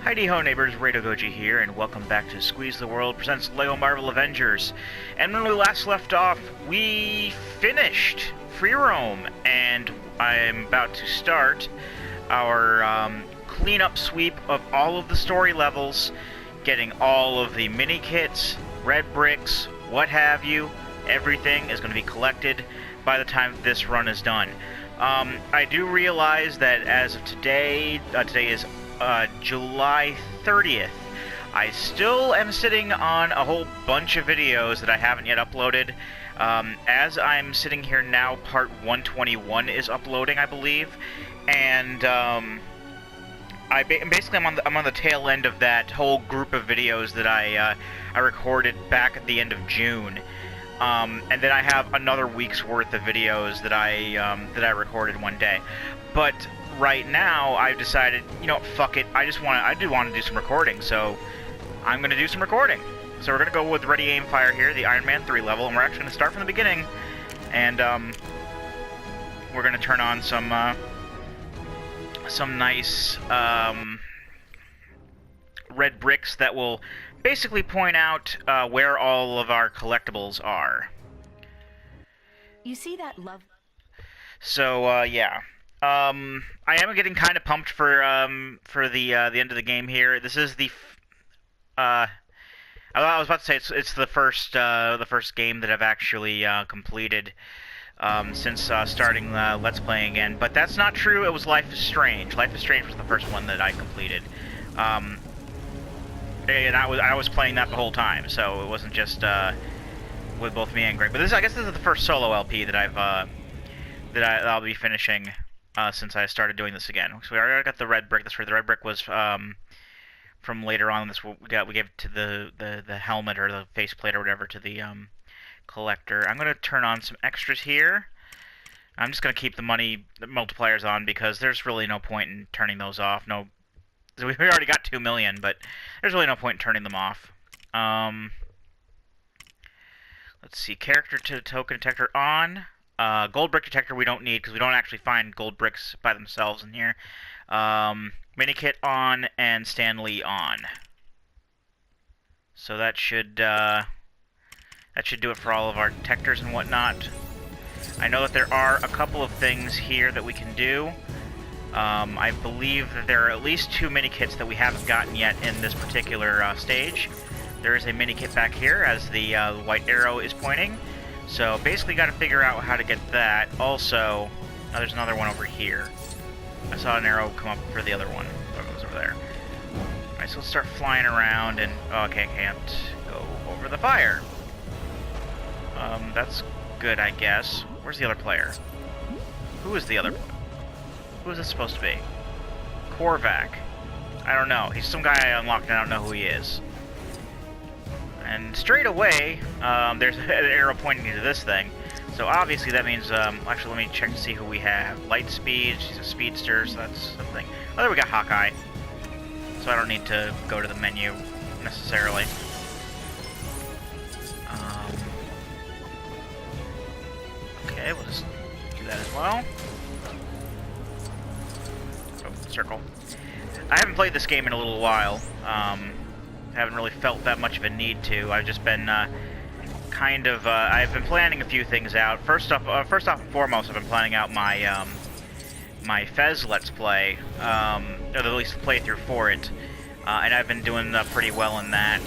Heidi-ho neighbors, Radio Goji here, and welcome back to Squeeze the World presents LEGO Marvel Avengers. And when we last left off, we finished Free Roam, and I'm about to start our cleanup sweep of all of the story levels, getting all of the mini kits, red bricks, what have you. Everything is going to be collected by the time this run is done. I do realize that as of today, today is July 30th. I still am sitting on a whole bunch of videos that I haven't yet uploaded. As I'm sitting here now, part 121 is uploading, I believe, and I'm on the tail end of that whole group of videos that I recorded back at the end of June. And then I have another week's worth of videos that I recorded one day. But right now, I've decided, you know, fuck it. I do want to do some recording, so I'm going to do some recording. So we're going to go with Ready, Aim, Fire here, the Iron Man 3 level, and we're actually going to start from the beginning. And we're going to turn on some nice red bricks that will basically point out where all of our collectibles are. You see that love? So yeah. I am getting kind of pumped for the end of the game here. This is the I was about to say it's the first game that I've actually completed since starting Let's Play again. But that's not true. It was Life is Strange. Life is Strange was the first one that I completed. And I was playing that the whole time, so it wasn't just with both me and Greg. But I guess this is the first solo LP that I'll be finishing. Since I started doing this again. So we already got the red brick. That's right. The red brick was from later on. This we gave it to the helmet or the faceplate or whatever to the collector. I'm gonna turn on some extras here. I'm just gonna keep the money multipliers on because there's really no point in turning those off. No, we already got 2 million, but there's really no point in turning them off. Let's see. Character to token detector on. Gold brick detector we don't need because we don't actually find gold bricks by themselves in here. Mini kit on and Stanley on. So that should do it for all of our detectors and whatnot. I know that there are a couple of things here that we can do. I believe that there are at least 2 mini kits that we haven't gotten yet in this particular stage. There is a mini kit back here as the white arrow is pointing. So basically got to figure out how to get that. Also, there's another one over here. I saw an arrow come up for the other one. Oh, it was over there. Alright, so let's start flying around and... Oh, okay, can't go over the fire. That's good, I guess. Where's the other player? Who is the other... Who is this supposed to be? Korvac. I don't know. He's some guy I unlocked and I don't know who he is. And straight away, there's an arrow pointing to this thing. So obviously that means, actually let me check to see who we have. Light speed, she's a speedster, so that's something. Oh, there we got Hawkeye. So I don't need to go to the menu, necessarily. Okay, we'll just do that as well. Oh, circle. I haven't played this game in a little while. Haven't really felt that much of a need to. I've just been I've been planning a few things out. First off and foremost, I've been planning out my my Fez Let's Play, or at least playthrough for it, and I've been doing pretty well in that.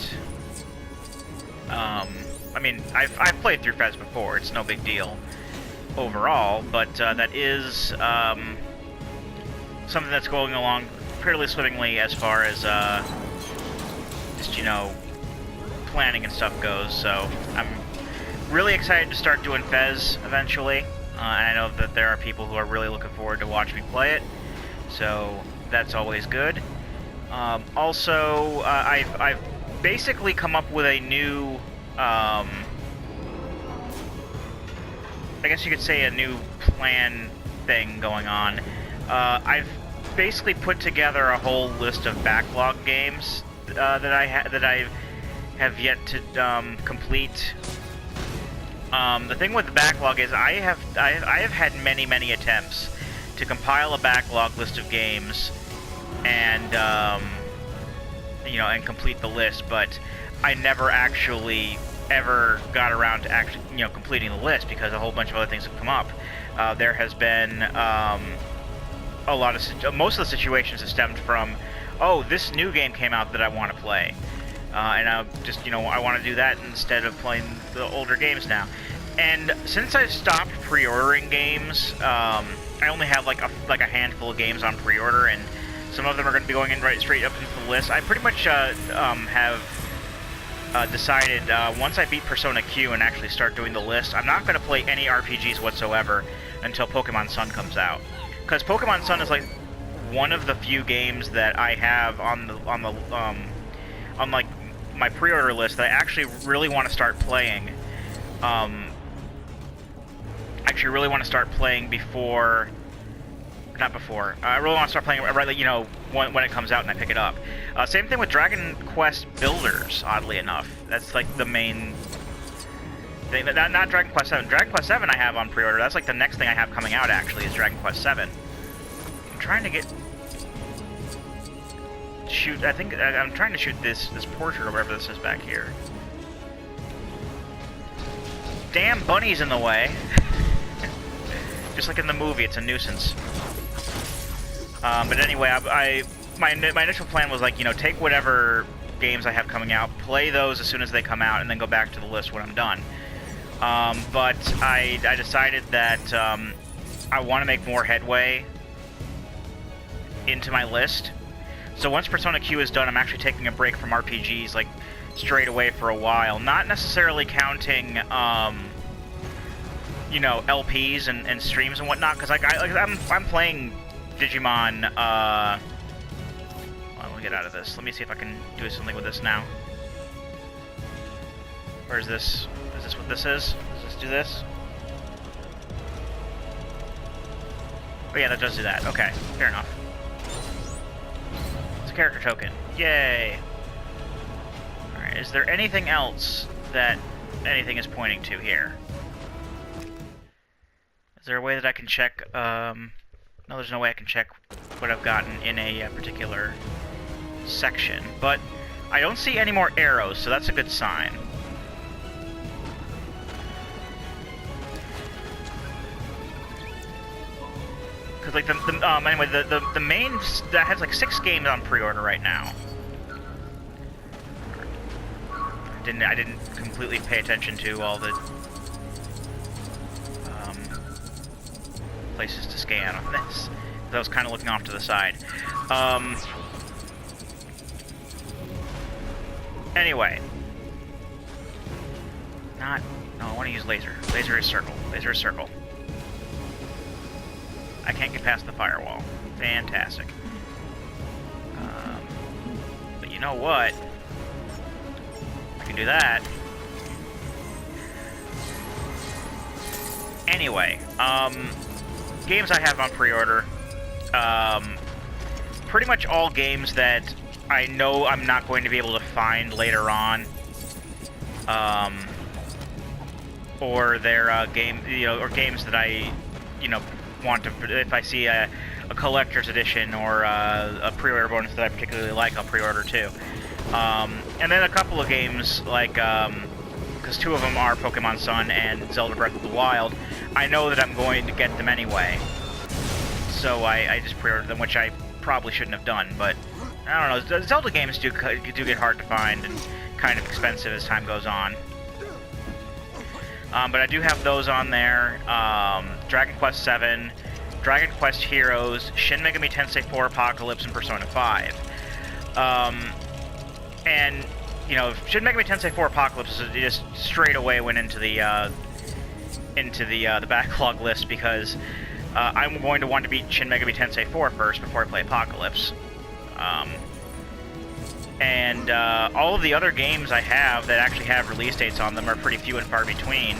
I mean, I've played through Fez before. It's no big deal overall, but that is something that's going along fairly swimmingly as far as you know, planning and stuff goes, so I'm really excited to start doing Fez eventually, and I know that there are people who are really looking forward to watching me play it, so that's always good. Also, I've basically come up with a new, I guess you could say a new plan thing going on. I've basically put together a whole list of backlog games that I have yet to complete. The thing with the backlog is I have had many attempts to compile a backlog list of games and and complete the list, but I never actually ever got around to actually, completing the list because a whole bunch of other things have come up. There has been a lot of most of the situations have stemmed from, oh, this new game came out that I want to play, and I just I want to do that instead of playing the older games now. And since I've stopped pre-ordering games, I only have like a handful of games on pre-order, and some of them are going to be going in straight up into the list. I pretty much have decided once I beat Persona Q and actually start doing the list, I'm not going to play any RPGs whatsoever until Pokemon Sun comes out. Because Pokemon Sun is like one of the few games that I have on like my pre-order list that I actually really want to start playing. Actually, really want to start playing before. Not before. I really want to start playing right, when it comes out and I pick it up. Same thing with Dragon Quest Builders. Oddly enough, that's like the main thing. Not Dragon Quest 7. Dragon Quest 7 I have on pre-order. That's like the next thing I have coming out. Actually, is Dragon Quest 7. I'm trying to shoot. I think I'm trying to shoot this portrait or whatever this is back here. Damn bunny's in the way. Just like in the movie, it's a nuisance. But anyway, my initial plan was like, take whatever games I have coming out, play those as soon as they come out, and then go back to the list when I'm done. But I decided that I want to make more headway into my list. So once Persona Q is done, I'm actually taking a break from RPGs, like, straight away for a while. Not necessarily counting, LPs and streams and whatnot, because I'm playing Digimon. Well, let me get out of this. Let me see if I can do something with this now. Or is this what this is? Does this do this? Oh yeah, that does do that. Okay, fair enough. It's a character token. Yay! Alright, is there anything else that anything is pointing to here? Is there a way that I can check, no, there's no way I can check what I've gotten in a particular section. But I don't see any more arrows, so that's a good sign. Because, like, anyway, the main, that has, like, 6 games on pre-order right now. I didn't completely pay attention to all the places to scan on this. I was kind of looking off to the side. Anyway. No, I want to use laser. Laser is circle. Laser is circle. I can't get past the firewall. Fantastic. But you know what? I can do that. Anyway, games I have on pre-order, pretty much all games that I know I'm not going to be able to find later on, or they're or games that I, want to. If I see a collector's edition or a pre-order bonus that I particularly like, I'll pre-order too. And then a couple of games like, because 2 of them are Pokemon Sun and Zelda Breath of the Wild, I know that I'm going to get them anyway. So I just pre-ordered them, which I probably shouldn't have done, but I don't know. Zelda games do get hard to find and kind of expensive as time goes on. But I do have those on there. Dragon Quest 7, Dragon Quest Heroes, Shin Megami Tensei 4 Apocalypse, and Persona 5. And Shin Megami Tensei 4 Apocalypse just straight away went into the backlog list because I'm going to want to beat Shin Megami Tensei 4 first before I play Apocalypse. And all of the other games I have that actually have release dates on them are pretty few and far between.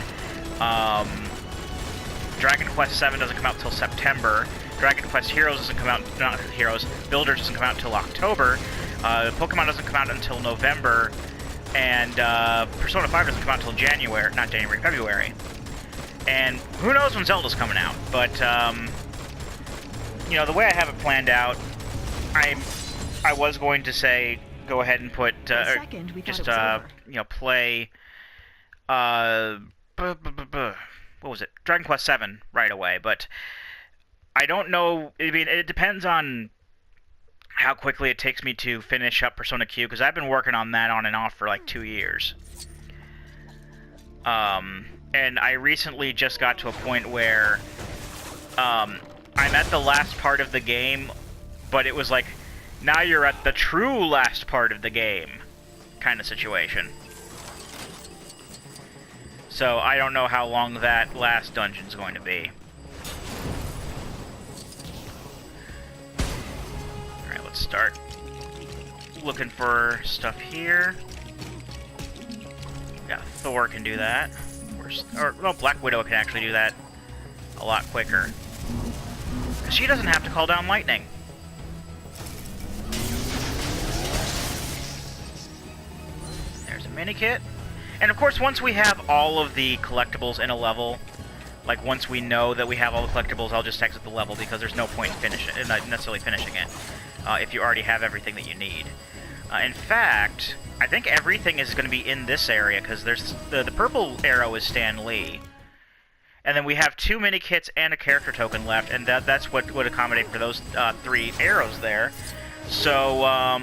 Dragon Quest 7 doesn't come out until September. Dragon Quest Heroes doesn't come out, not Heroes, Builders doesn't come out until October. Pokemon doesn't come out until November. And Persona 5 doesn't come out until January, not January, February. And who knows when Zelda's coming out. But, the way I have it planned out, I was going to say go ahead and put For a second, we thought just it was over. you know, play what was it, Dragon Quest 7 right away. But I don't know. I mean, it depends on how quickly it takes me to finish up Persona Q, because I've been working on that on and off for like 2 years. And I recently just got to a point where I'm at the last part of the game, but it was like, now you're at the true last part of the game kind of situation. So I don't know how long that last dungeon's going to be. Alright, let's start looking for stuff here. Yeah, Thor can do that. Or well, Black Widow can actually do that a lot quicker. She doesn't have to call down lightning. There's a mini kit. And of course, once we have all of the collectibles in a level, like once we know that we have all the collectibles, I'll just exit the level, because there's no point in not necessarily finishing it if you already have everything that you need. In fact, I think everything is going to be in this area, because there's the purple arrow is Stan Lee. And then we have 2 mini kits and a character token left, and that's what would accommodate for those 3 arrows there. So,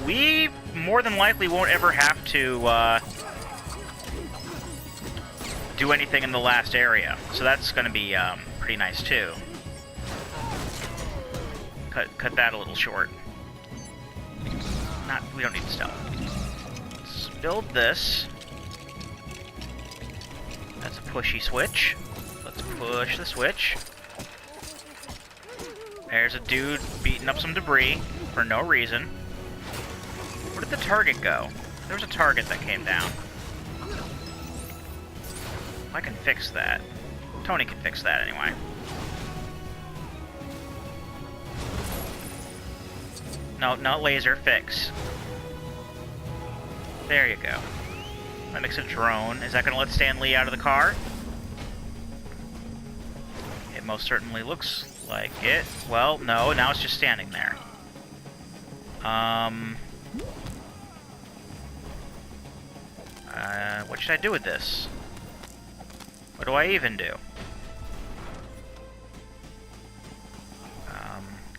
we more than likely won't ever have to do anything in the last area. So that's going to be pretty nice too. Cut that a little short. We don't need stealth. Let's build this. That's a pushy switch. Let's push the switch. There's a dude beating up some debris for no reason. Where did the target go? There was a target that came down. I can fix that. Tony can fix that anyway. No, not laser, fix. There you go. That makes a drone. Is that going to let Stan Lee out of the car? It most certainly looks like it. Well, no, now it's just standing there. What should I do with this? What do I even do?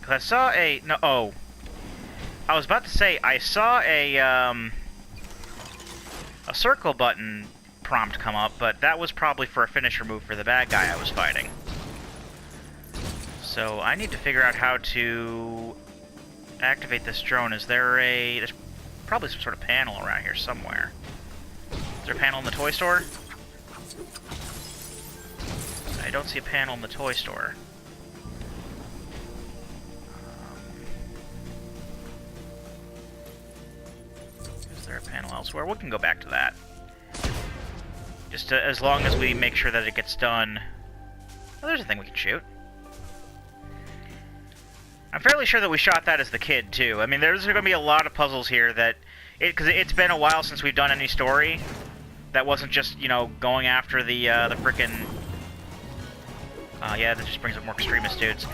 'Cause I saw a... No, oh. I was about to say, I saw a circle button prompt come up, but that was probably for a finisher move for the bad guy I was fighting. So I need to figure out how to activate this drone. Is there a... There's probably some sort of panel around here somewhere. Is there a panel in the toy store? I don't see a panel in the toy store. Is there a panel elsewhere? We can go back to that. Just as long as we make sure that it gets done. Oh, there's a thing we can shoot. I'm fairly sure that we shot that as the kid, too. I mean, there's going to be a lot of puzzles here that... Because it's been a while since we've done any story. That wasn't just, you know, going after the frickin'... yeah, that just brings up more extremist dudes.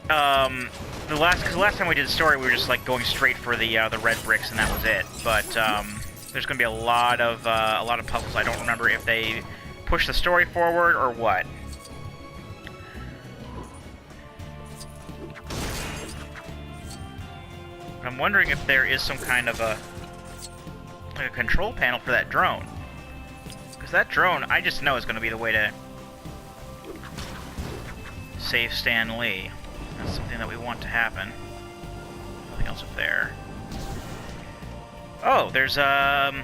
The last time we did the story, we were just, like, going straight for the red bricks, and that was it. But, there's going to be a lot of puzzles. I don't remember if they push the story forward or what. I'm wondering if there is some kind of a control panel for that drone. Because that drone, I just know is going to be the way to save Stan Lee. That's something that we want to happen. Nothing else up there. Oh, there's a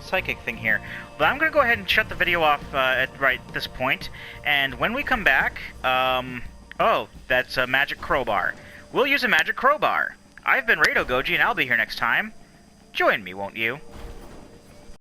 psychic thing here. But I'm going to go ahead and shut the video off at right this point. And when we come back, oh, that's a magic crowbar. We'll use a magic crowbar. I've been Rado Goji, and I'll be here next time. Join me, won't you?